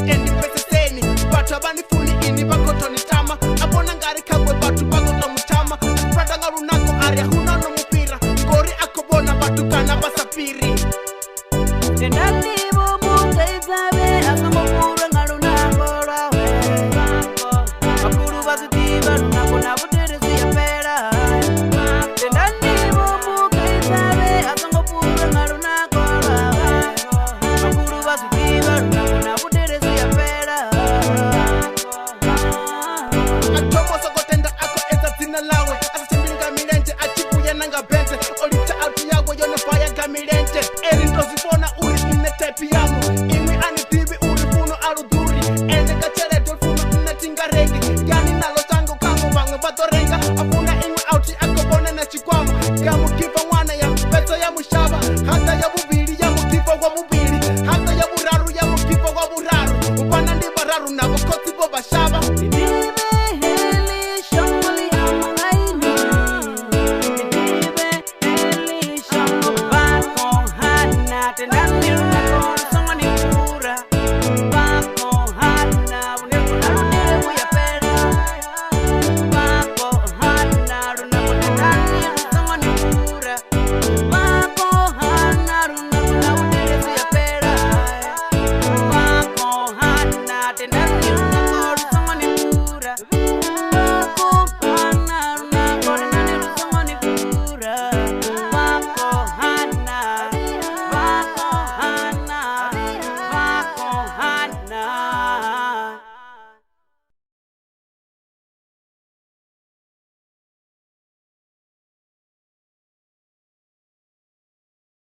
endi peseseni batu abanifuni ini bakotoni tama abona ngari kagwe batu bakoto mutama prada nga Lunako aria huna no mupira ngori akobona batu kana basapiri Tendani bomunga izabe akamopura nga Lunako rawe Bakuru bazitiba Lunako na buterezi ya pera Tendani bomunga izabe akamopura nga Lunako rawe Bakuru bazitiba Lunako na buterezi ya pera Atomo sokotenda ako eza zina lawe asasimbinga milenje achibuya nanga benze olita altu yawe yone faya gamilenje eri ndozibona uri ine tepi yamu imwi anitibi uri funo aluduri ende kachereto funo unetinga rengi yani nalo tango kango bangwe batorenga afuna imwi auti akobone na chikwama gamu kifa mwana ya beto ya mushaba hata ya bubili ya mukifa wa bubili hata ya buraru ya mukifa wa buraru upana ndi bararu nabo